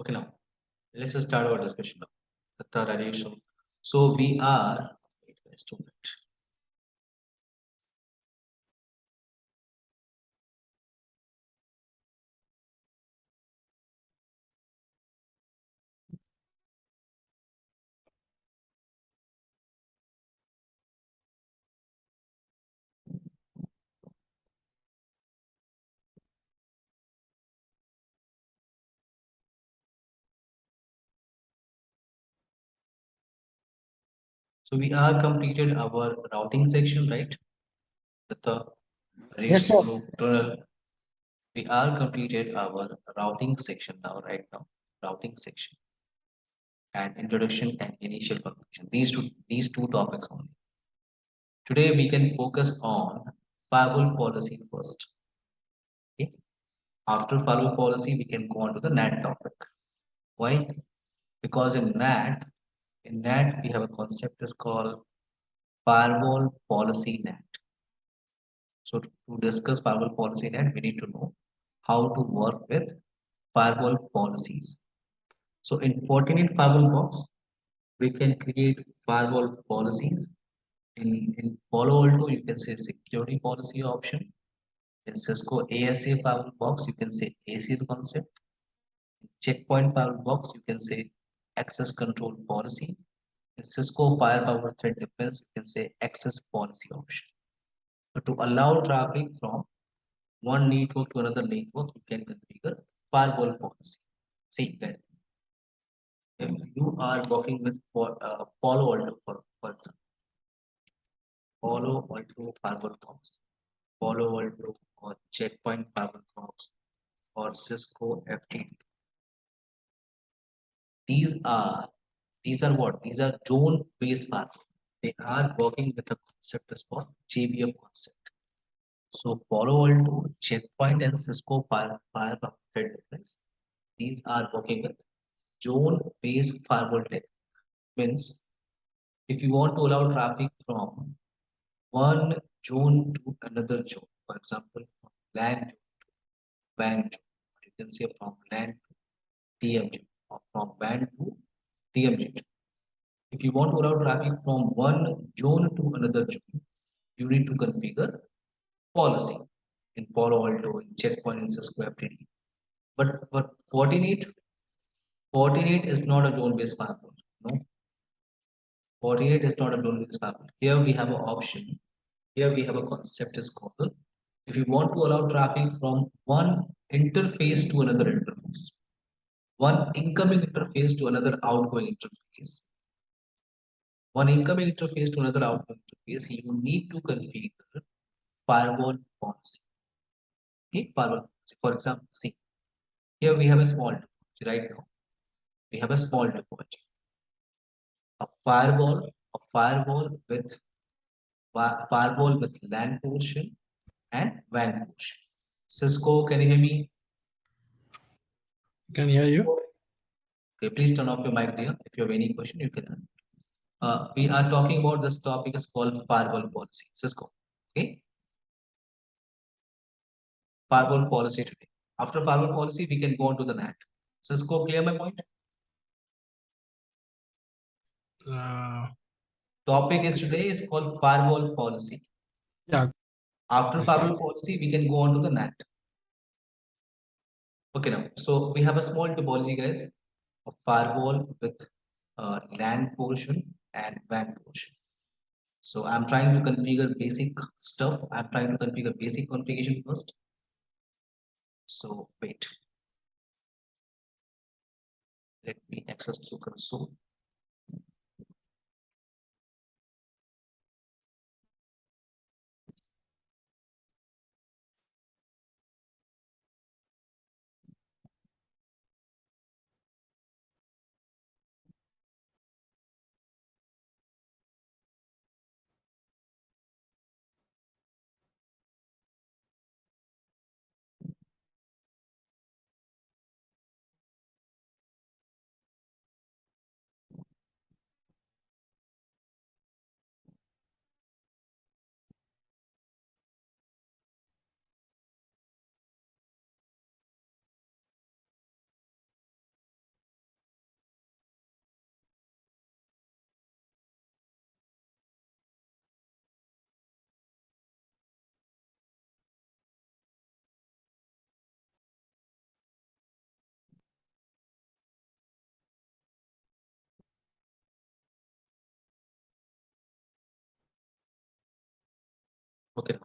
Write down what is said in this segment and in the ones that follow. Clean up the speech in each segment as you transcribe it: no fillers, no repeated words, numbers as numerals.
Okay, now let's just start our discussion now. The third addition. So we are, wait, guys, 2 minutes. So we are completed our routing section, right? The Yes, sir. ratio, we are completed our routing section now, right now. Routing section and introduction and initial configuration. These two topics only. Today we can focus on firewall policy first. Okay. After firewall policy, we can go on to the NAT topic. Why? Because in NAT we have a concept is called firewall policy NAT. So to discuss firewall policy NAT, we need to know how to work with firewall policies. So in Fortinet firewall box, we can create firewall policies. In Palo Alto, you can say security policy option. In Cisco ASA firewall box, you can say ACL concept. In Checkpoint firewall box, you can say access control policy. In Cisco Firepower Threat Defense, you can say access policy option. So to allow traffic from one network to another network, you can configure firewall policy. See, guys, if you are working with Palo Alto, for example, Palo Alto firewall box, Palo Alto or Checkpoint firewall box, or Cisco FTD. These are these are what? These are zone-based firewall. They are working with a concept is called JVM concept. So Palo Alto, Checkpoint, and Cisco Firepower Threat Defense. These are working with zone-based firewall tech. Means if you want to allow traffic from one zone to another zone, for example, from LAN to WAN zone, you can say from LAN to TM or from WAN to TM. If you want to allow traffic from one zone to another zone, you need to configure policy in Palo Alto, in Checkpoint, in Cisco FTD. But Fortinet is not a zone-based firewall. No, Fortinet is not a zone-based firewall. Here we have an option. Here we have a concept is called, if you want to allow traffic from one interface to another interface, one incoming interface to another outgoing interface, one incoming interface to another outgoing interface, you need to configure firewall policy. Okay, firewall policy. For example, see, here we have a small topology right now. We have a small topology. A firewall with LAN portion and WAN portion. Cisco, can you hear me? Can hear you. Okay, please turn off your mic, dear. If you have any question, you can. We are talking about this topic is called firewall policy. Cisco. Okay, firewall policy today. After firewall policy, we can go on to the NAT. Cisco, clear my point? Uh, Topic is today is called firewall policy. yeah. After firewall policy, we can go on to the NAT. Okay, now, so we have a small topology, guys, of firewall with LAN portion and WAN portion. So I'm trying to configure basic stuff. I'm trying to configure basic configuration first. So wait. Let me access to console. Okay.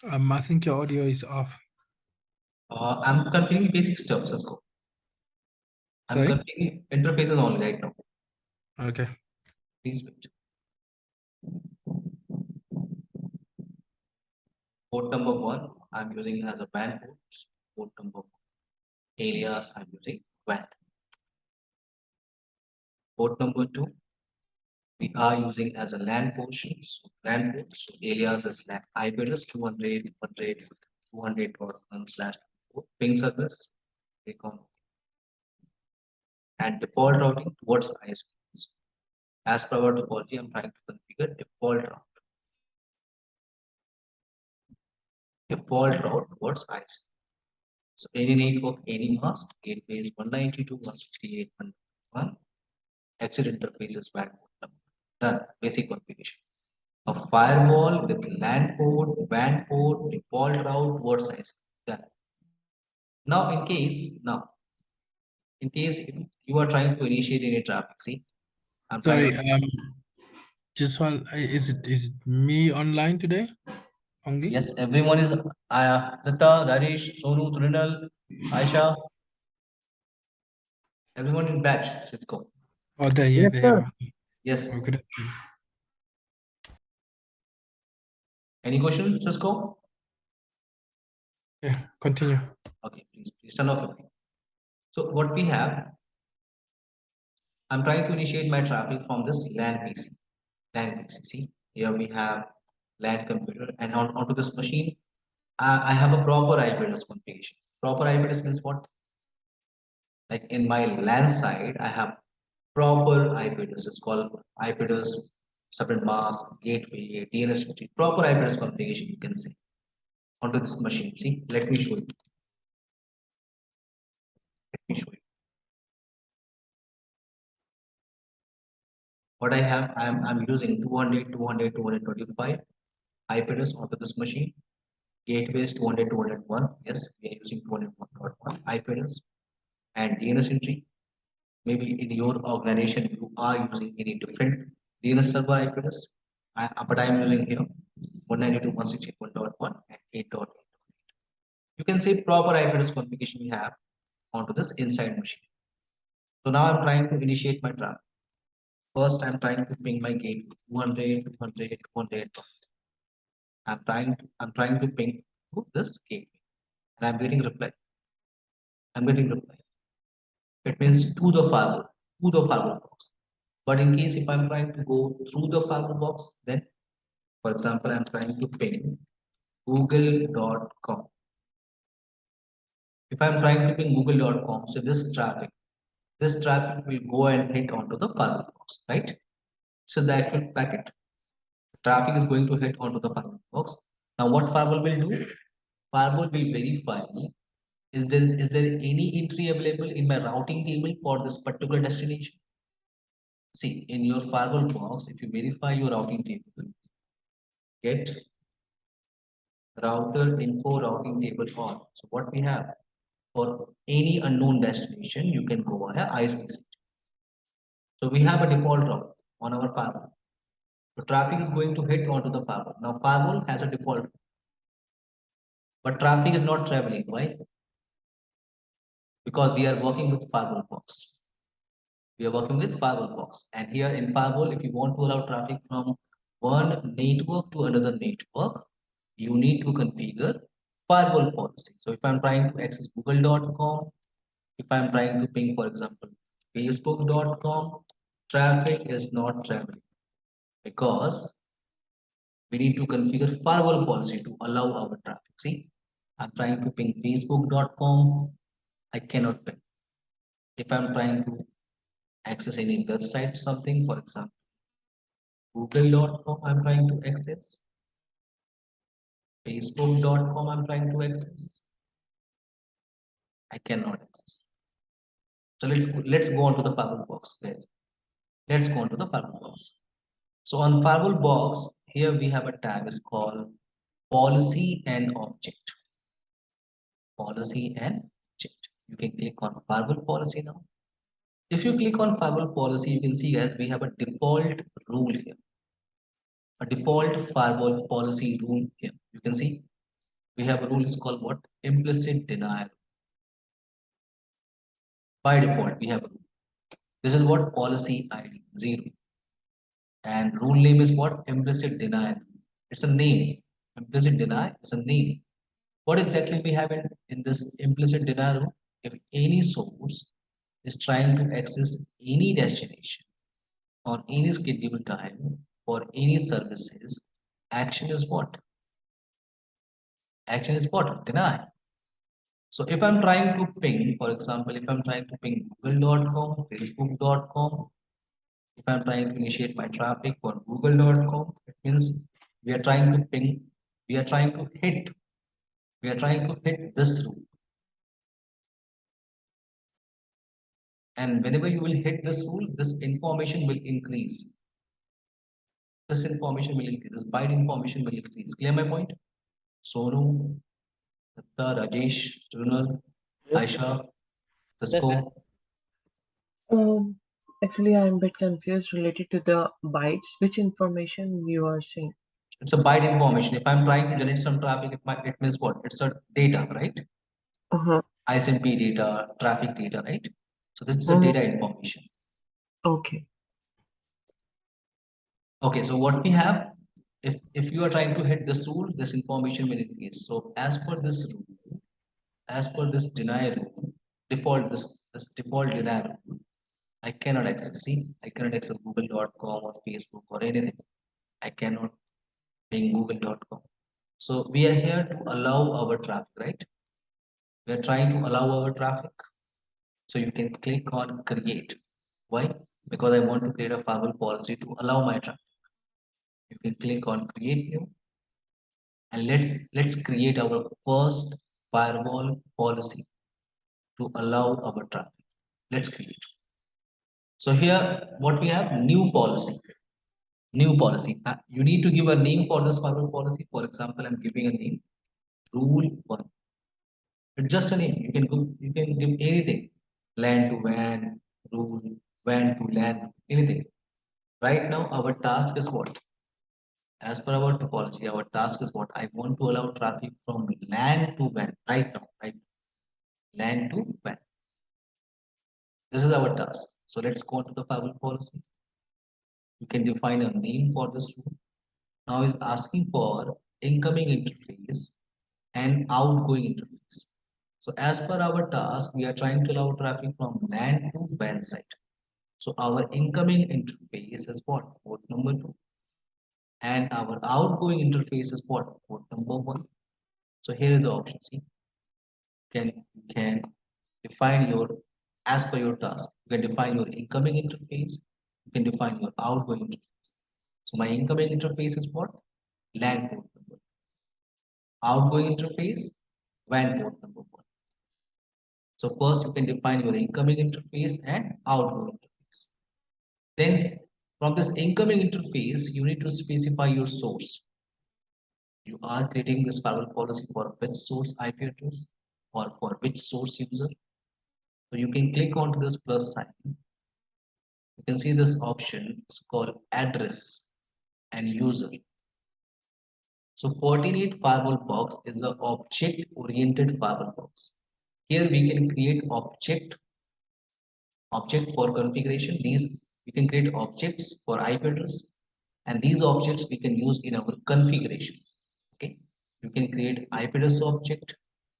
I think your audio is off. I'm configuring basic stuff, Cisco. I'm Sorry? configuring interfaces only right now. Okay. Please wait. Port number one, I'm using as a WAN port. Port number one. Alias, I'm using WAN. Port number two, we are using as a LAN portion. So LAN port, so alias is LAN. IP address 200.1 ping service. Click on and default routing towards ISPs. As per our topology, I'm trying to configure default route towards ISP. So any network, any mask, gateway is 192.168.1. Exit interface is WAN port. Done. Basic configuration. A firewall with LAN port, WAN port, default route towards ISP. Done. Now, in case if you are trying to initiate any traffic, see, I'm trying Sorry, to. just one, is it me online today only? Yes, everyone is. Datta, Rajesh, Sonu, Trindal, Aisha, everyone in batch. Let's go. Oh, there, yeah, Yes, they sir. are. Yes. Okay. Any question, Cisco? Yeah, continue. Okay, please turn off your mic. So what we have, I'm trying to initiate my traffic from this LAN PC. LAN PC. See, here we have LAN computer, and onto this machine, I have a proper IP address configuration. Proper IP address means what? Like in my LAN side, I have proper IP address. It's called IP address, subnet mask, gateway, DNS, proper IP address configuration. You can see onto this machine. See, let me show you. Let me show you. What I have, I'm using 200, 200, 225 IP address onto this machine. Gateways 200, 201. Yes, we are using 201.1 IP address and DNS entry. Maybe in your organization you are using any different DNS server IP address. But I am using here 192.168.1 and 8.8. You can say proper IP address configuration we have onto this inside machine. So now I'm trying to initiate my traffic. First, I'm trying to ping my gate 200, 200, 200. I'm trying to ping to this gateway, and I'm getting reply. I'm getting reply. It means to the firewall box. But in case if I'm trying to go through the firewall box, then for example, I'm trying to ping google.com. If I'm trying to ping google.com, so this traffic will go and hit onto the firewall box, right? So the actual packet traffic is going to hit onto the firewall box. Now, what firewall will do? Firewall will verify is there any entry available in my routing table for this particular destination? See, in your firewall box, if you verify your routing table, get router info routing table on. So what we have for any unknown destination, you can go via ISTC. So we have a default route on our firewall. The traffic is going to hit onto the firewall. Now firewall has a default, but traffic is not traveling. Why? Because we are working with firewall box. We are working with firewall box. And here in firewall, if you want to allow traffic from one network to another network, you need to configure firewall policy. So if I'm trying to access google.com, if I'm trying to ping, for example, facebook.com, traffic is not traveling because we need to configure firewall policy to allow our traffic. See, I'm trying to ping facebook.com, I cannot ping. If I'm trying to access any website, something, for example, Google.com I'm trying to access, Facebook.com I'm trying to access. I cannot access. So let's go on to the firewall box, guys. Let's go on to the firewall box. So on firewall box, here we have a tab is called policy and object. Policy and object. You can click on firewall policy now. If you click on firewall policy, you can see that we have a default rule here. A default firewall policy rule here. You can see we have a rule is called what? Implicit denial. By default, we have a rule. This is what policy ID 0. And rule name is what? Implicit denial. It's a name. Implicit denial is a name. What exactly we have in this implicit denial rule? If any source is trying to access any destination on any scheduled time for any services, action is what? Action is what? Deny. So if I'm trying to ping, for example, if I'm trying to ping google.com, facebook.com, if I'm trying to initiate my traffic for google.com, it means we are trying to ping, we are trying to hit, we are trying to hit this rule. And whenever you will hit this rule, this information will increase. This information will increase, this byte information will increase. Clear my point? Sonu, Datta, Rajesh, Junal, Yes. Aisha, Yes. Cisco. Um, Actually, I'm a bit confused related to the bytes. Which information you are saying? It's a byte information. If I'm trying to generate some traffic, it means what? It's a data, right? Uh-huh. ISMP data, traffic data, right? So this is a Uh-huh. data information. Okay. Okay, so what we have, if you are trying to hit this rule, this information will increase. So as per this rule, as per this deny rule, default this default deny rule, I cannot access. See, I cannot access google.com or Facebook or anything. I cannot ping google.com. So we are here to allow our traffic, right? We are trying to allow our traffic. So you can click on create. Why? Because I want to create a firewall policy to allow my traffic. You can click on create new, and let's create our first firewall policy to allow our traffic. Let's create. So here what we have, new policy. New policy. You need to give a name for this firewall policy. For example, I'm giving a name, rule 1. It's just a name. You can give anything. LAN to WAN, rule, WAN to LAN, anything. Right now, our task is what? As per our topology, our task is what? I want to allow traffic from LAN to WAN. Right now, right? LAN to WAN. This is our task. So let's go to the firewall policy. You can define a name for this rule. Now is asking for incoming interface and outgoing interface. So as per our task, we are trying to allow traffic from LAN to WAN site. So our incoming interface is what? Port number 2. And our outgoing interface is what? Port number 1. So here is the option. See, you can define your, as per your task. You can define your incoming interface. You can define your outgoing interface. So my incoming interface is what? LAN port number. Outgoing interface, WAN port number 1. So first you can define your incoming interface and outgoing interface. Then from this incoming interface, you need to specify your source. You are creating this firewall policy for which source IP address or for which source user. So you can click onto this plus sign. You can see this option is called address and user. So Fortinet firewall box is an object-oriented firewall box. Here we can create object for configuration. These we can create objects for IP address, and these objects we can use in our configuration. Okay, you can create IP address object,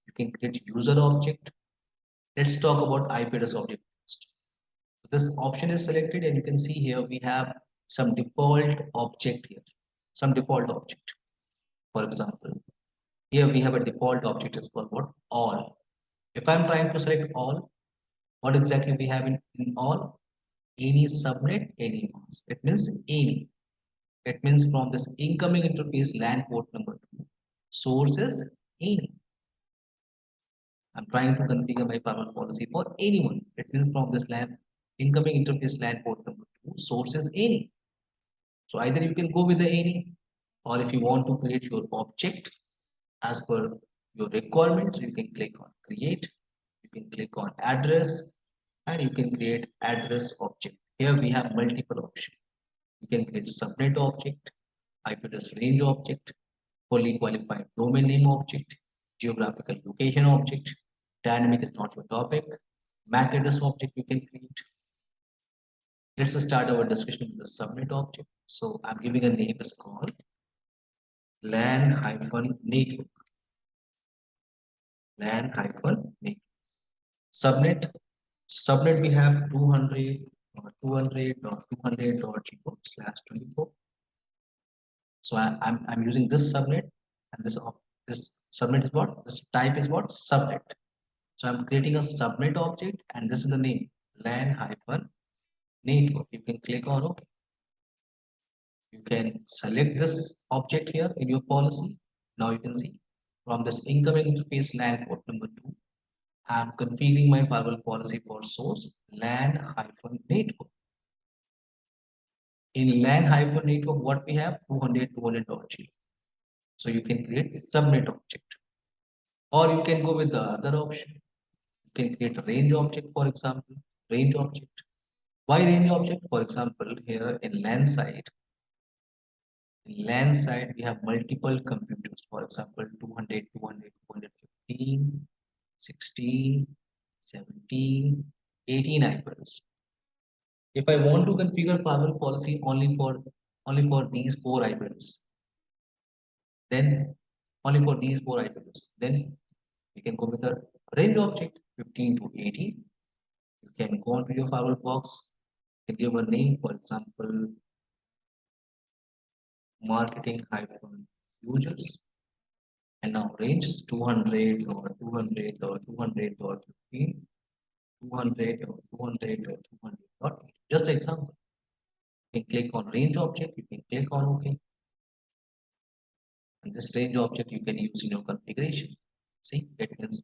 you can create user object. Let's talk about IP address object first. So this option is selected, and you can see here we have some default object here, some default object. For example, here we have a default object is called what? All. If I'm trying to select all, what exactly we have in all? Any subnet, any mask. It means any. It means from this incoming interface LAN port number 2, source is any. I'm trying to configure my firewall policy for anyone. It means from this LAN incoming interface LAN port number 2, source is any. So either you can go with the any, or if you want to create your object as per your requirements, you can click on create, you can click on address, and you can create address object. Here we have multiple options. You can create subnet object, IP address range object, fully qualified domain name object, geographical location object, dynamic is not your topic, MAC address object you can create. Let's start our discussion with the subnet object. So I'm giving a name is called LAN-network. LAN-network. Subnet we have 200.200.200.0/24. So I'm using this subnet, and this subnet is what? This type is what? Subnet. So I'm creating a subnet object, and this is the name LAN-network. You can click on OK. You can select this object here in your policy. Now you can see from this incoming interface LAN port number 2, I'm configuring my firewall policy for source LAN-network. In LAN-network, what we have 200.200.0. So you can create subnet object, or you can go with the other option. You can create a range object, for example, range object. Why range object? For example, here in LAN side, we have multiple computers. For example, 200, 200, 215, 16, 17, 18 IPs. If I want to configure firewall policy only for these 4 IPs, then only for these 4 IPs, then you can go with the range object 15 to 18. You can go onto your firewall box, you can give a name, for example, marketing hyphen users, and now range 200 or 200 or 200 or 15, 200 or 200 or 200 dot. Just example. You can click on range object, you can click on OK. And this range object you can use in your configuration. See, it means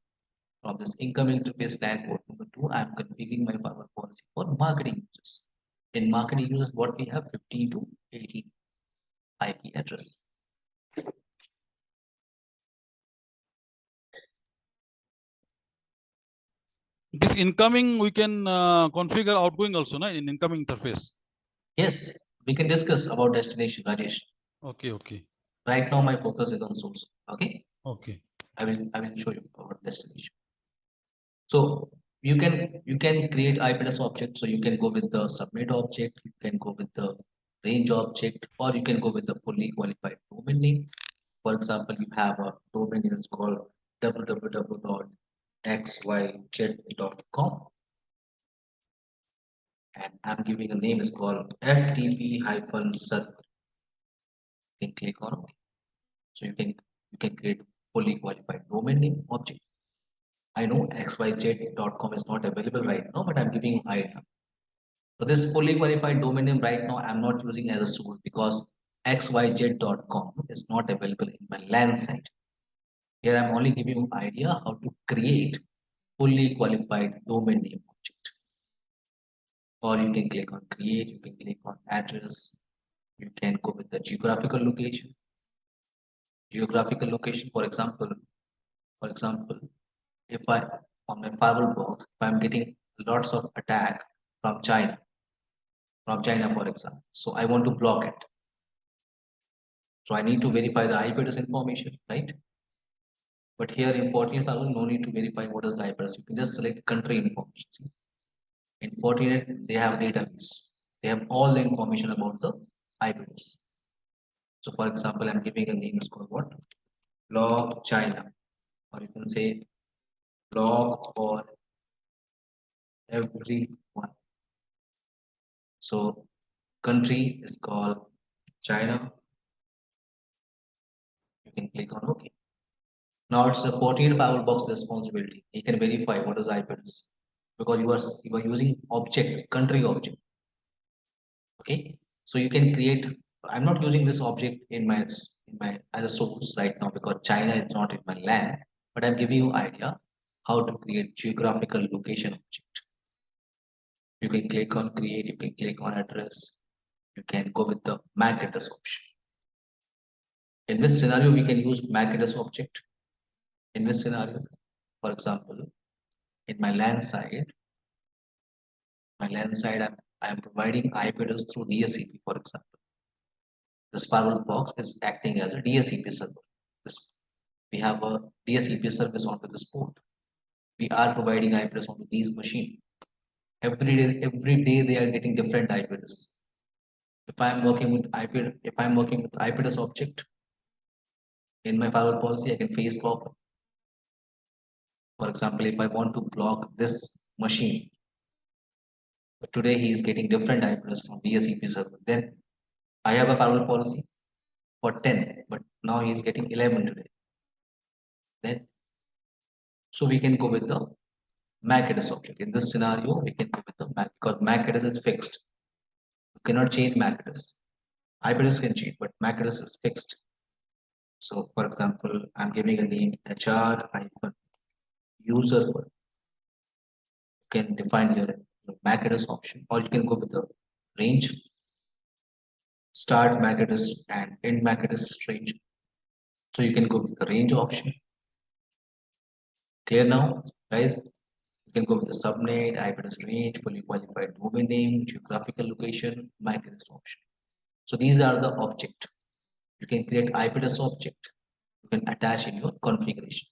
from this incoming interface LAN port number 2, I am configuring my firewall policy for marketing users. In marketing users, what we have 15 to 18 IP address. This incoming we can configure outgoing also, na, in incoming interface. Yes, we can discuss about destination, Rajesh. Okay, okay. Right now, my focus is on source. Okay. Okay. I will show you our destination. So you can create IP address object. So you can go with the subnet object. You can go with the range object, or you can go with the fully qualified domain name. For example, you have a domain name is called www.xyz.com, and I'm giving a name is called ftp-server. You can click on OK. So you can create fully qualified domain name object. I know xyz.com is not available right now, but I'm giving idea. So this fully qualified domain name right now I'm not using as a source because xyz.com is not available in my LAN site. Here I'm only giving you idea how to create fully qualified domain name object. Or you can click on create, you can click on address, you can go with the geographical location. Geographical location, for example, if I on my firewall box, if I'm getting lots of attack from China, for example, so I want to block it. So I need to verify the IP address information, right? But here in Fortinet firewall, no need to verify what is the IP address. You can just select country information. See? In Fortinet, they have database. They have all the information about the IP address. So for example, I'm giving a name is called what? Log China, or you can say log for everyone. So country is called China. You can click on OK. Now it's the 14 firewall box responsibility. You can verify what is IP address because you are using object country object. Okay, so you can create I'm not using this object in my as a source right now because China is not in my LAN, but I'm giving you idea how to create geographical location object. You can click on create, you can click on address, you can go with the MAC address option. In this scenario, we can use MAC address object. In this scenario, for example, in my LAN side, I am providing IP address through DSCP, for example. This firewall box is acting as a DSCP server. We have a DSCP service onto this port. We are providing IP address onto these machines. Every day they are getting different IP address. If I'm working with IP address object in my firewall policy, I can face block. For example, if I want to block this machine, today he is getting different IP address from DSCP server. Then I have a firewall policy for 10, but now he is getting 11 today. Then so we can go with the MAC address object. In this scenario, we can go with the MAC because MAC address is fixed. You cannot change MAC address. IP address can change, but MAC address is fixed. So, for example, I'm giving a name HR-user. You can define your MAC address option, or you can go with the range, start MAC address and end MAC address range. So you can go with the range option. Clear now, guys? You can go with the subnet, IP address range, fully qualified domain name, geographical location, MAC address option. So these are the object. You can create IP address object. You can attach in your configuration.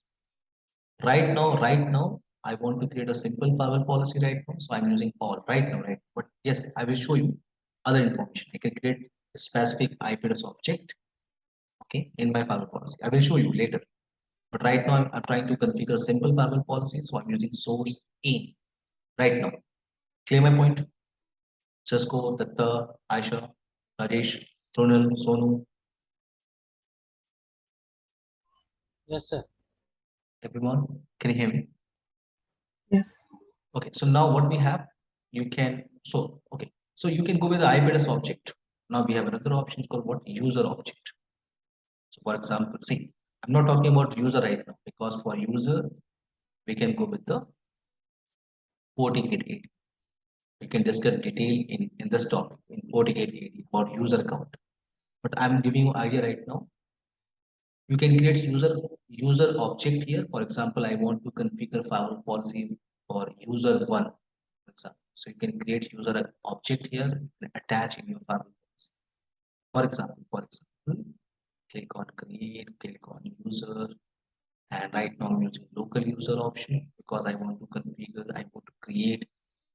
Right now, I want to create a simple firewall policy right now. So I'm using all right now, right? But yes, I will show you other information. I can create a specific IP address object, okay, in my firewall policy. I will show you later. But right now, I'm trying to configure simple firewall policy. So I'm using source in right now. Clear my point? Cisco, Datta, Aisha, Rajesh, Sonal, Sonu. Yes, sir. Everyone, can you hear me? Yes. Okay, so now what we have, you can, so, okay, so you can go with the IP address object. Now we have another option called what? User object. So for example, see, I'm not talking about user right now because for user, we can go with the FortiGate 80. We can discuss detail in this topic in FortiGate 80 about user account. But I'm giving you idea right now. You can create user object here. For example, I want to configure firewall policy for user one, for example. So you can create user object here and attach in your firewall policy. For example, click on create, click on user, and right now I'm using local user option because I want to create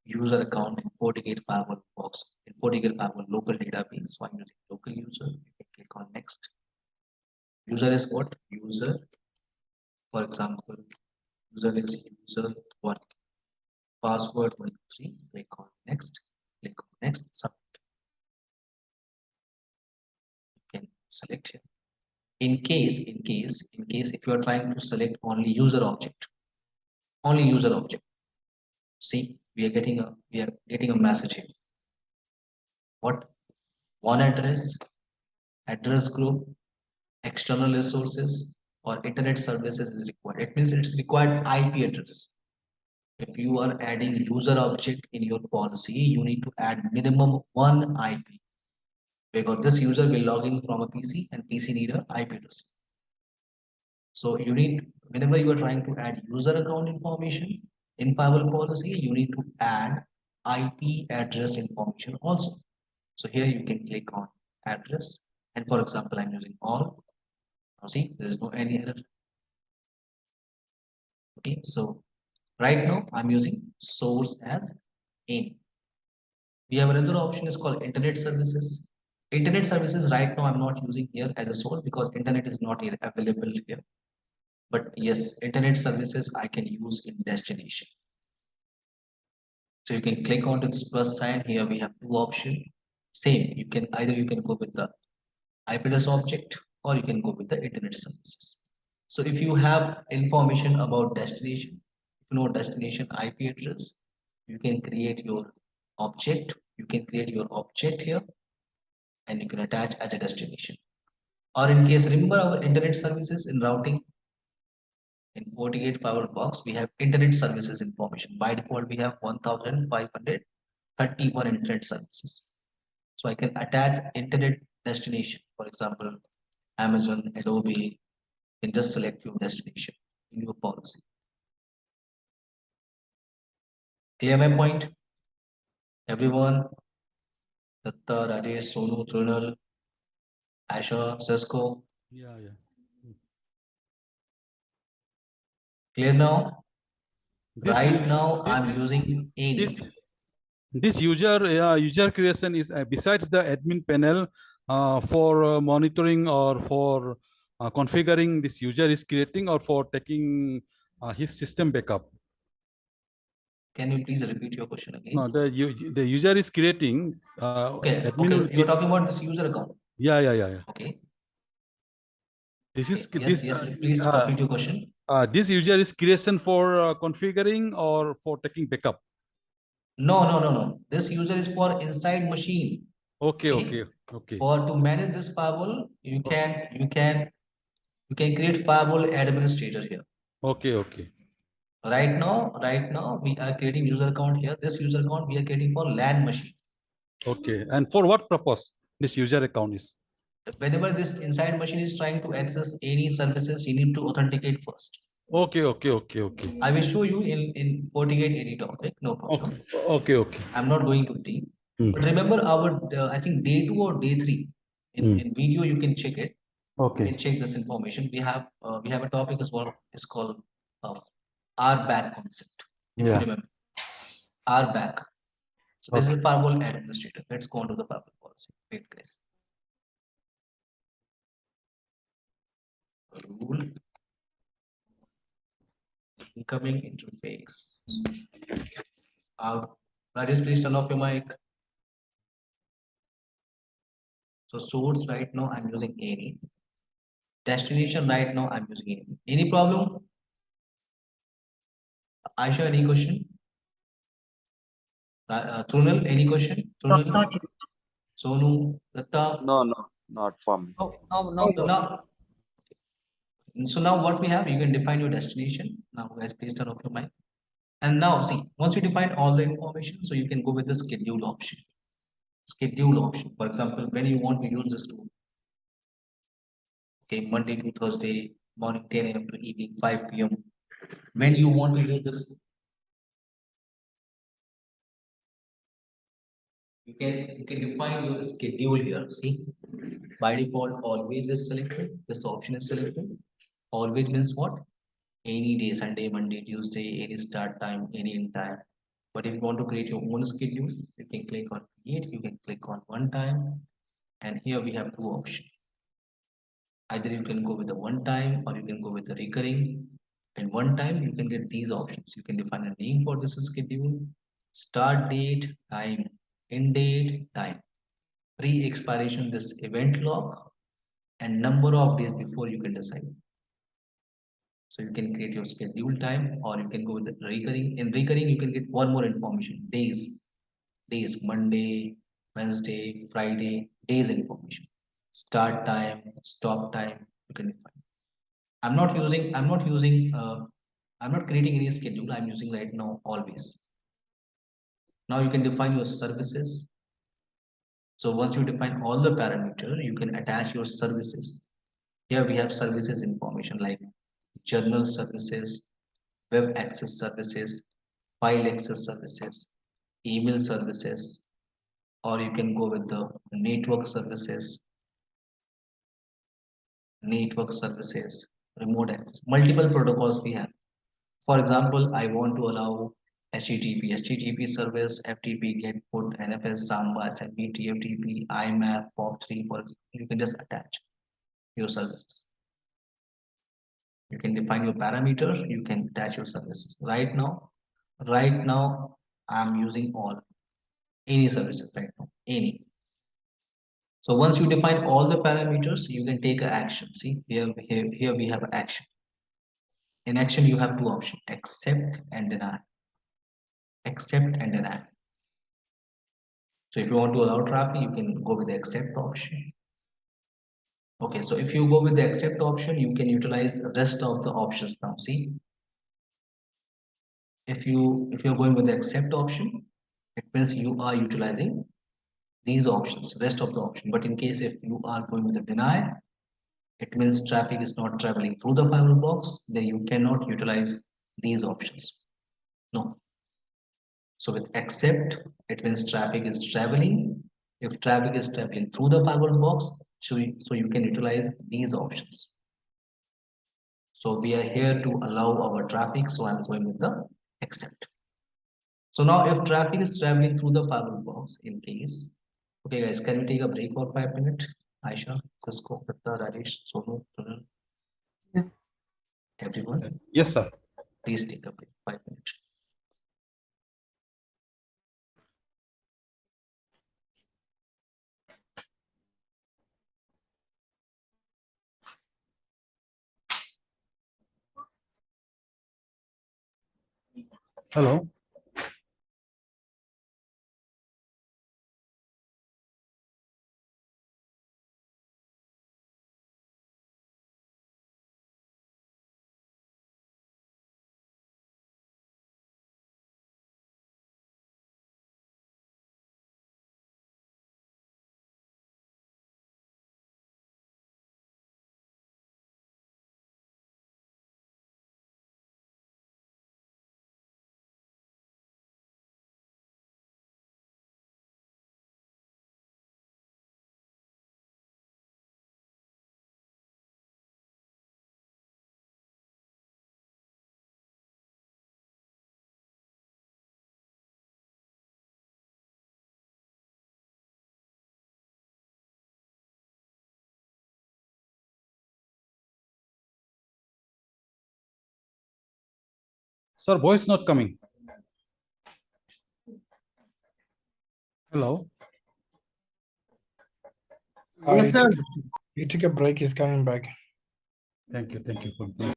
user account in FortiGate firewall box in FortiGate firewall local database. So I'm using local user. You can click on next. User is what? User, for example, user is user one, password 123. Click on next, submit. You can select here. In case, if you are trying to select only user object, see, we are getting a message here. What? One address group, external resources, or internet services is required. It means it's required IP address. If you are adding user object in your policy, you need to add minimum one IP because this user will log in from a PC and PC need a IP address. So you need, whenever you are trying to add user account information in firewall policy, you need to add IP address information also. So here you can click on address, and for example, I'm using all. Now see, there is no any error. Okay, so right now I'm using source as in. We have another option is called internet services. Internet services right now I'm not using here as a source because internet is not here available here. But yes, internet services I can use in destination. So you can click onto this plus sign. Here we have two options. Same, you can go with the IP address object or you can go with the internet services. So if you have information about destination, if you know destination IP address, you can create your object. You can create your object here and you can attach as a destination. Or in case, remember our internet services in routing in FortiGate firewall box, we have internet services information. By default, we have 1531 internet services. So I can attach internet destination, for example, Amazon, Adobe, and just select your destination in your policy. Clear my point? Everyone, Datta, Rajesh, Sonu, Trunal, Asha, Cisco, Yeah, yeah. clear now? This Right now, this I'm using any. this user creation is besides the admin panel for monitoring or for configuring this user is creating or for taking his system backup. Can you please repeat your question again? No, the user is creating. Okay, Admin will you're talking about this user account. yeah. Okay. This is Yes, please complete your question. this user is creation for configuring or for taking backup. No. This user is for inside machine. Okay. For to manage this firewall, you can create firewall administrator here. Okay. Right now we are creating user account here. This user account we are creating for LAN machine. Okay. And for what purpose this user account is? Whenever this inside machine is trying to access any services, you need to authenticate first. Okay. I will show you in FortiGate any topic, no problem. Okay. I'm not going to deep. But remember our I think day 2 or day 3 in video you can check it. You can check this information. We have a topic as well. It's called RBAC concept. If you remember RBAC. So this is firewall administrator. Let's go on to the firewall policy. Wait, guys. Rule incoming interface. Rajesh, please turn off your mic. So source right now I'm using any. Destination right now I'm using any. Any problem? Aisha, any question? Trunal, any question? Trunal? Not yet. Sonu, Datta? No, not for me. So now what we have, you can define your destination. Now guys, please turn off your mic. And now see, once you define all the information, so you can go with the schedule option. Schedule option. For example, when you want to use this tool. Okay, Monday to Thursday, morning 10 a.m. to evening 5 p.m. When you want to use this, you can define your schedule here. See, by default, always is selected. This option is selected. Always means what? Any day, Sunday, Monday, Tuesday, any start time, any end time. But if you want to create your own schedule, you can click on create, you can click on one time, and here we have two options. Either you can go with the one time or you can go with the recurring. And one time you can get these options. You can define a name for this schedule, start date, time, end date, time, pre-expiration, this event log, and number of days before you can decide. So you can create your schedule time or you can go with the recurring. In recurring, you can get one more information, days, Monday, Wednesday, Friday, days information, start time, stop time, you can define. I'm not creating any schedule. I'm using right now always. Now you can define your services. So once you define all the parameter, you can attach your services. Here we have services information like journal services, web access services, file access services, email services, or you can go with the network services, remote access, multiple protocols we have. For example, I want to allow HTTP service, FTP, GET, PUT, NFS, Samba, SMB, TFTP, IMAP, POP3, for example. You can just attach your services. You can define your parameter, you can attach your services. Right now, I'm using any services right now, any. So once you define all the parameters, you can take an action. See, here we have action. In action, you have two options, accept and deny. Accept and deny. So if you want to allow traffic, you can go with the accept option. Okay, so if you go with the accept option, you can utilize the rest of the options now. See, if you're going with the accept option, it means you are utilizing these options, rest of the option. But in case if you are going with the deny, it means traffic is not traveling through the firewall box, then you cannot utilize these options. No. So with accept, it means traffic is traveling. If traffic is traveling through the firewall box, so you can utilize these options. So we are here to allow our traffic, so I'm going with the accept. So now if traffic is traveling through the firewall box, in case, okay guys, can we take a break for 5 minutes? Aisha, Cisco, Pitta, Rajesh, Sonu, Tunal, Yeah. everyone, Yes, sir. please take a break, 5 minutes. Hello. Sir, voice not coming. Hello. He he took a break. He's coming back. Thank you. Thank you for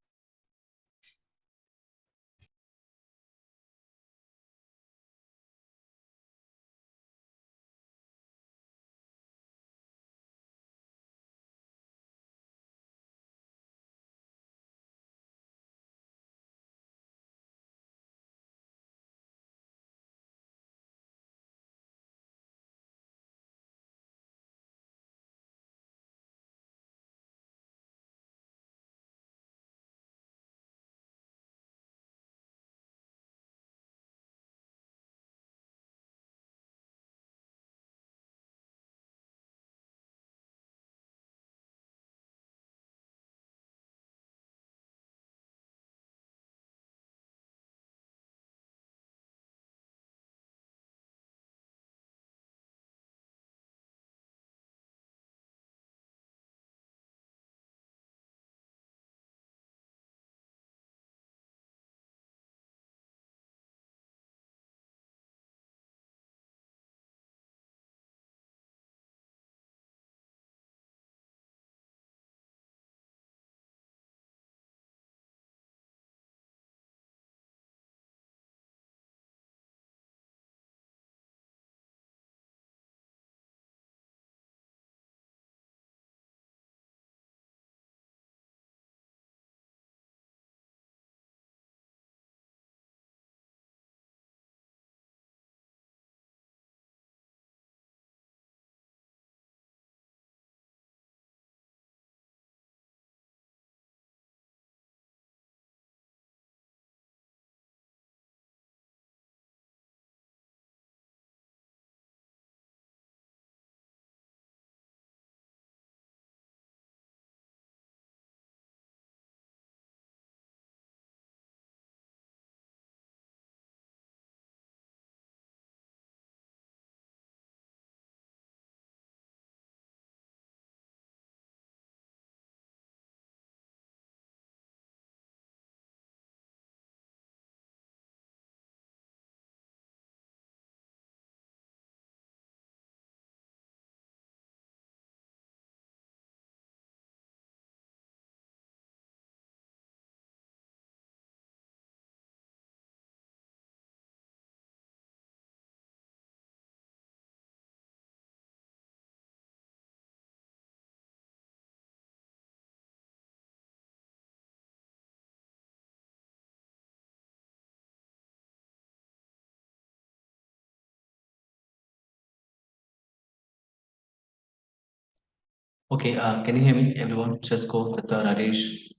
Okay, can you hear me, everyone? Cisco, Tata, Rajesh,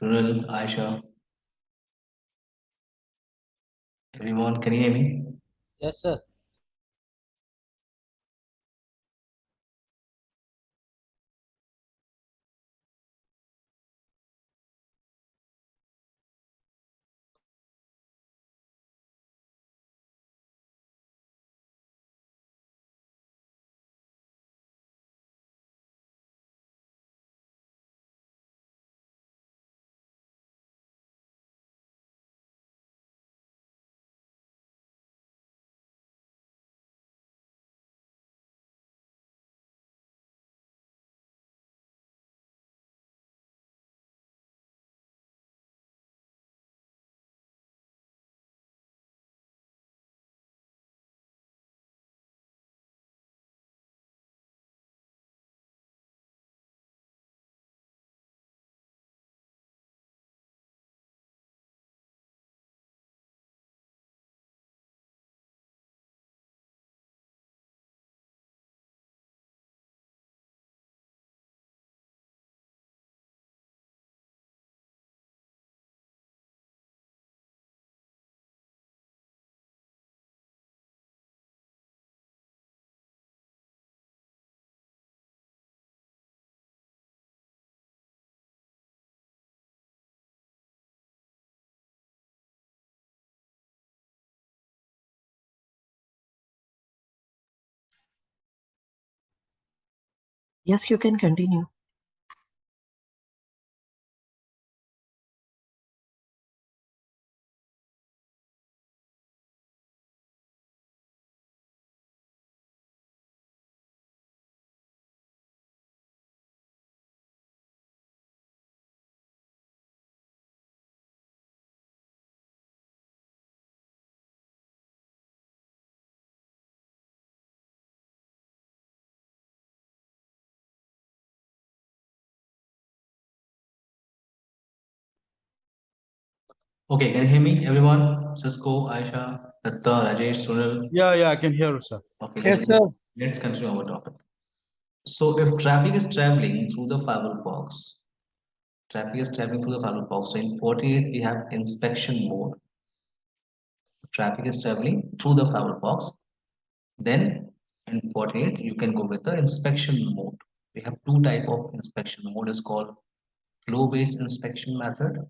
Runal, Aisha, everyone, can you hear me? Yes, sir. Yes, you can continue. Okay, can you hear me, everyone? Cisco, Aisha, Tata, Rajesh, Runal. Yeah, I can hear, sir. Okay, Yes, sir. let's continue our topic. So if traffic is traveling through the firewall box, so in 48 we have inspection mode. Traffic is traveling through the firewall box. Then in 48 you can go with the inspection mode. We have two type of inspection mode is called flow-based inspection method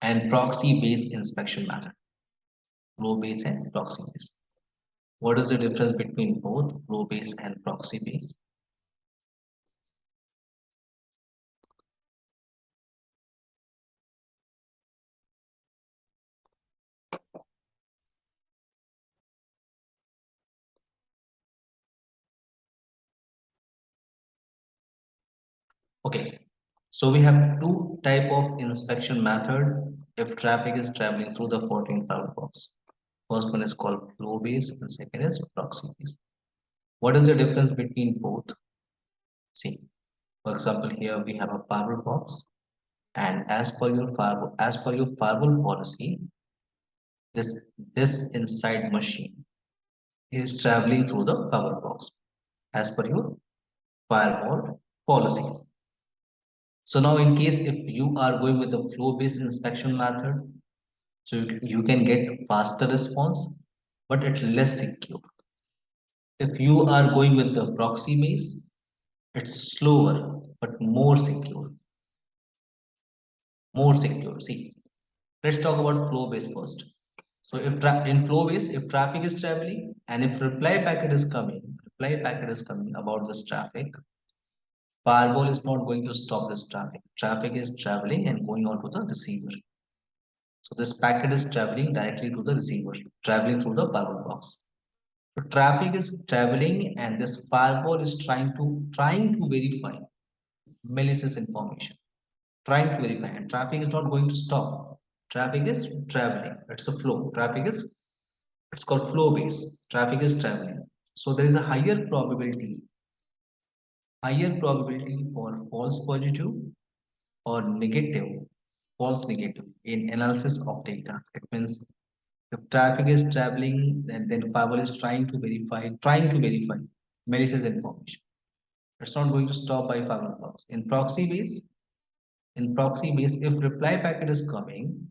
and proxy-based inspection method. Flow-based and proxy-based. What is the difference between both flow-based and proxy-based? Okay, so we have two type of inspection method if traffic is traveling through the 14 firewall box. First one is called flow-based and second is proxy-based. What is the difference between both? See, for example, here we have a firewall box, and as per your firewall policy, this inside machine is traveling through the firewall box as per your firewall policy. So now, in case if you are going with the flow-based inspection method, so you can get faster response, but it's less secure. If you are going with the proxy base, it's slower but more secure. More secure. See, let's talk about flow base first. So in flow base, if traffic is traveling and if reply packet is coming about this traffic, firewall is not going to stop this traffic. Traffic is traveling and going on to the receiver. So this packet is traveling directly to the receiver, traveling through the firewall box. So traffic is traveling and this firewall is trying to verify malicious information, trying to verify, and traffic is not going to stop. Traffic is traveling. It's a flow. It's called flow based. Traffic is traveling. So there is a higher probability for false positive or negative, false negative in analysis of data. It means If traffic is traveling, then firewall is trying to verify malicious information. It's not going to stop by firewall blocks. In proxy base, if reply packet is coming,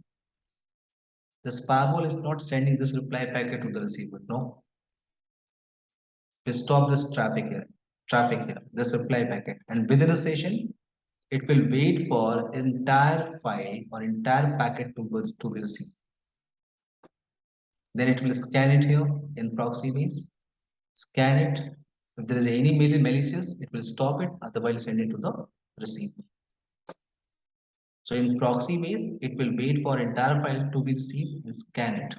this firewall is not sending this reply packet to the receiver. No, we stop this traffic here, this reply packet, and within a session, it will wait for entire file or entire packet to be received. Then it will scan it here in proxy base, scan it. If there is any malicious, it will stop it, otherwise send it to the receiver. So in proxy base, it will wait for entire file to be received and scan it.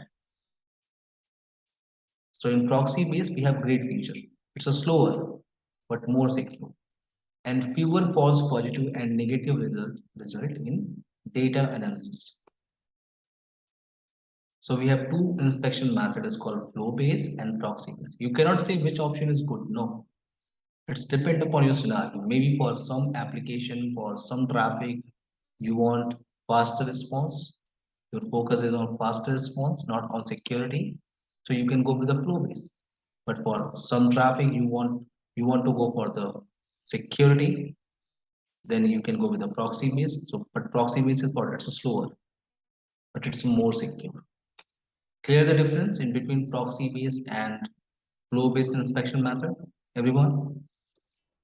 So in proxy base, we have great feature. It's a slower, but more secure, and fewer false positive and negative result in data analysis. So we have two inspection methods called flow based and proxy based. You cannot say which option is good. No, it's depend upon your scenario. Maybe for some application, for some traffic, you want faster response. Your focus is on faster response, not on security. So you can go with the flow based. But for some traffic, you want to go for the security, then you can go with the proxy based. So, but proxy based is what? It's slower, but it's more secure. Clear the difference in between proxy based and flow based inspection method, everyone?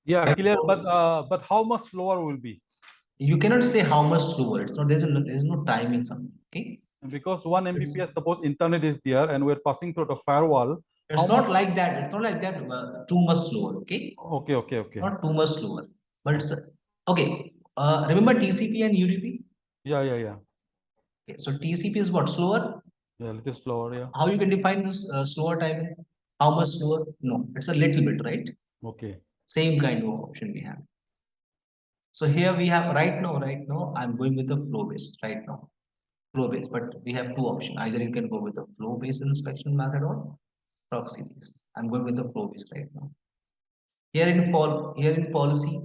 Yeah, clear. But how much slower will be? You cannot say how much slower. It's not. There's no timing something. Okay. Because 1 Mbps, suppose internet is there and we're passing through the firewall. It's not like that. It's not like that. Too much slower. Okay. Okay. Not too much slower, but it's okay. Remember TCP and UDP? Yeah. Okay. So TCP is what? Slower. Yeah, little slower. Yeah. How you can define this slower timing? How much slower? No, it's a little bit, right? Okay. Same kind of option we have. So here we have right now, I'm going with the flow based right now. Flow based, but we have two options. Either you can go with the flow based inspection method or proxy based. I'm going with the flow based right now. Here in policy,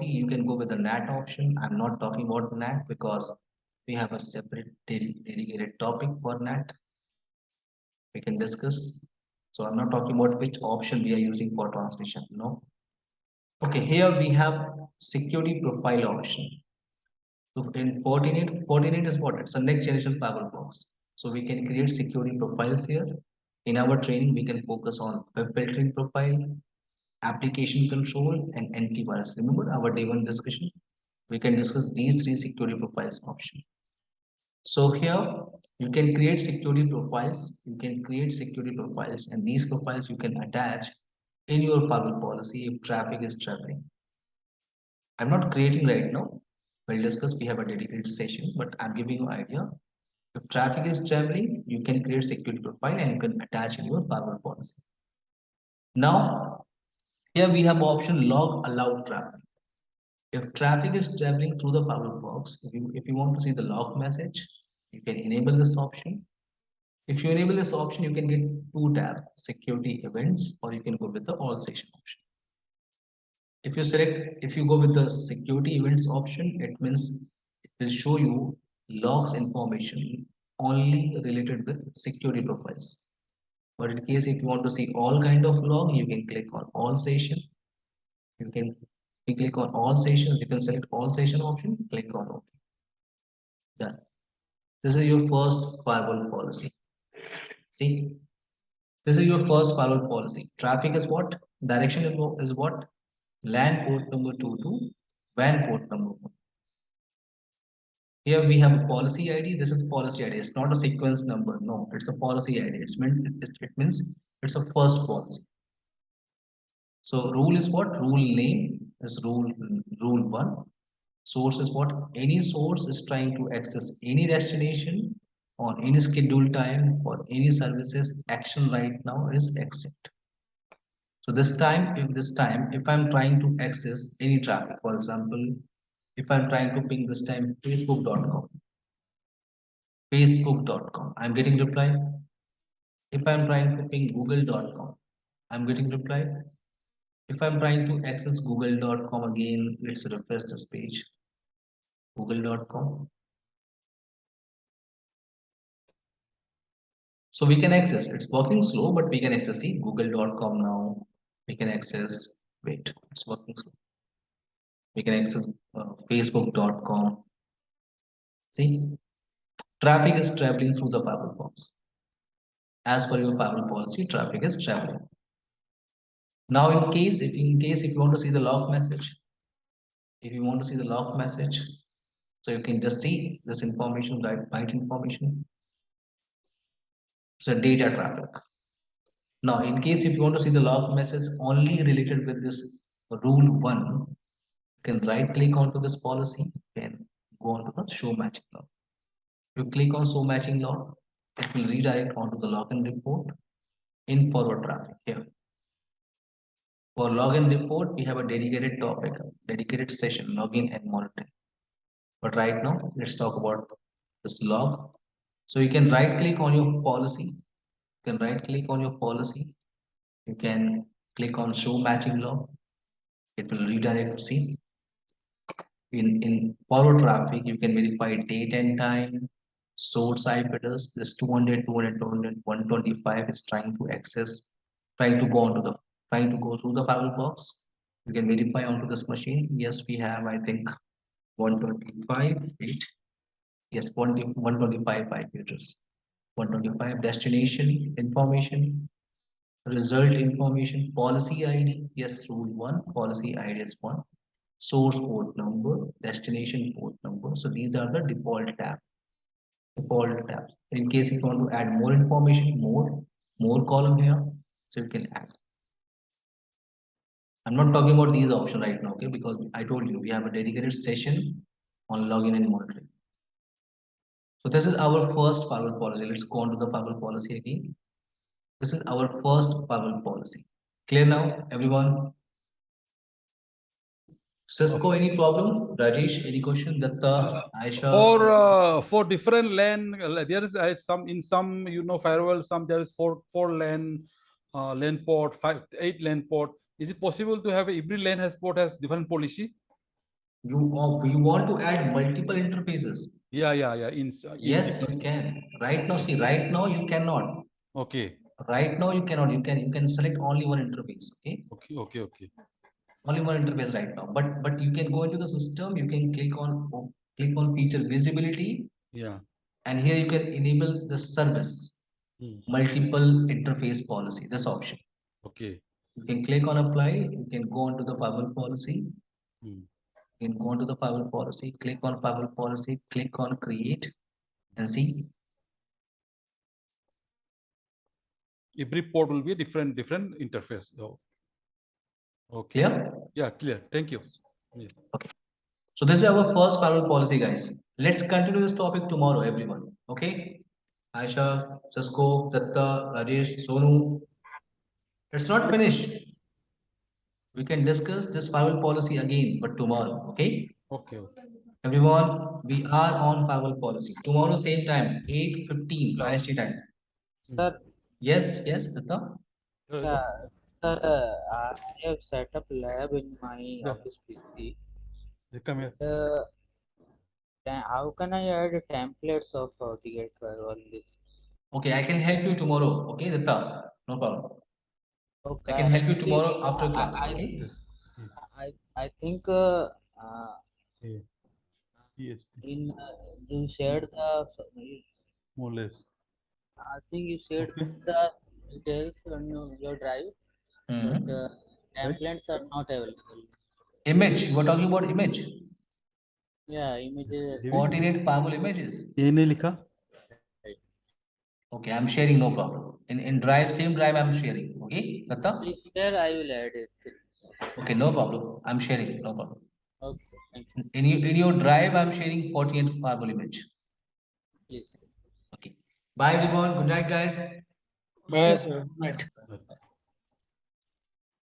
you can go with the NAT option. I'm not talking about NAT because we have a separate dedicated topic for NAT. We can discuss. So I'm not talking about which option we are using for translation. No. Okay, here we have security profile option. So in Fortinet is what? It's a next generation firewall box. So we can create security profiles here. In our training, we can focus on web filtering profile, application control, and antivirus. Remember our day one discussion? We can discuss these three security profiles option. So here you can create security profiles. And these profiles you can attach in your firewall policy if traffic is traveling. I'm not creating right now. We'll discuss. We have a dedicated session, but I'm giving you an idea. If traffic is traveling, you can create security profile and you can attach in your firewall policy. Now, here we have option log allowed traffic. If traffic is traveling through the firewall box, if you want to see the log message, you can enable this option. If you enable this option, you can get two tabs, security events, or you can go with the all session option. If you go with the security events option, it means it will show you logs information only related with security profiles. But in case if you want to see all kind of log, you can click on all session. You click on all sessions, you can select all session option, click on OK. Done. This is your first firewall policy. See, this is your first firewall policy. Traffic is what? Direction is what? LAN port number 2 to WAN port number 1. Here we have a policy ID. This is policy ID. It's not a sequence number. No, it's a policy ID. It means it's a first policy. So rule is what? Rule name is rule 1. Source is what? Any source is trying to access any destination on any scheduled time for any services. Action right now is accept. So this time, if I'm trying to access any traffic, for example, if I'm trying to ping this time facebook.com, I'm getting reply. If I'm trying to ping google.com, I'm getting reply. If I'm trying to access google.com again, let's refresh this page. Google.com. So we can access, it's working slow, but we can access, see, google.com now. We can access, wait, it's working slow. We can access facebook.com. See, traffic is traveling through the firewall box. As per your firewall policy, traffic is traveling. Now, in case if you want to see the log message, so you can just see this information, byte information. So data traffic. Now, in case if you want to see the log message only related with this rule 1, you can right click onto this policy and go on to the show matching log. You click on show matching log, it will redirect onto the login report in forward traffic here. For login report, we have a dedicated topic, dedicated session, login and monitoring. But right now, let's talk about this log. So you can right click on your policy. You can click on show matching log. It will redirect. See, in forward traffic, you can verify date and time, source IP address. This 200, 200, 200, 125 is trying to access, trying to go through the firewall box. You can verify onto this machine. Yes, we have, I think, 125, 8. Yes, 125 IP address. 125 destination information, result information, policy ID. Yes, rule 1, policy ID is 1. Source port number, destination port number. So these are the default tabs. In case you want to add more information, more column here, so you can add. I'm not talking about these options right now, okay? Because I told you we have a dedicated session on login and monitoring. So this is our first firewall policy. Let's go on to the firewall policy again. This is our first firewall policy. Clear now, everyone? Cisco, any problem? Rajesh, any question? Datta, Aisha? For different LAN, there is some in some firewall. Some there is four LAN LAN port, 8 LAN port. Is it possible to have every LAN port has different policy? You want to add multiple interfaces? Yeah. Yes, you can. Right now you cannot. Okay. Right now you cannot. You can select only one interface. Okay. Okay. Only one interface right now. But you can go into the system. You can click on feature visibility. Yeah. And here you can enable the service multiple interface policy. This option. Okay. You can click on apply. You can go onto the firewall policy. You can go onto the firewall policy. Click on firewall policy. Click on create, and see. Every port will be a different interface. Oh. Okay. Clear? Yeah, clear. Thank you. Yeah. Okay. So this is our first firewall policy, guys. Let's continue this topic tomorrow, everyone. Okay? Aisha, Cisco, Datta, Rajesh, Sonu. It's not finished. We can discuss this firewall policy again, but tomorrow. Okay? Okay. Everyone, we are on firewall policy. Tomorrow, same time, 8:15 IST time. Sir, Yes, Datta. yeah, sir, I have set up lab in my office PC. Come here. How can I add templates of FortiGate firewall list? Okay, I can help you tomorrow. Okay, Datta. No problem. Okay, I can help you actually, tomorrow after class. I, Okay? I think Yes. you shared the More or less. I think you shared Okay. the details on your drive, but Right. templates are not available. Image. You were talking about image. Yeah, images. Fortinet firewall images. ये नहीं लिखा? Okay, I'm sharing, no problem. In drive, same drive I'm sharing. Okay, Datta? Please share, I will add it. Okay, no problem. I'm sharing, no problem. Okay, thank you. In your drive, I'm sharing Fortinet firewall image. Please. Okay. Bye everyone. Good night, guys. Bye, sir. Night.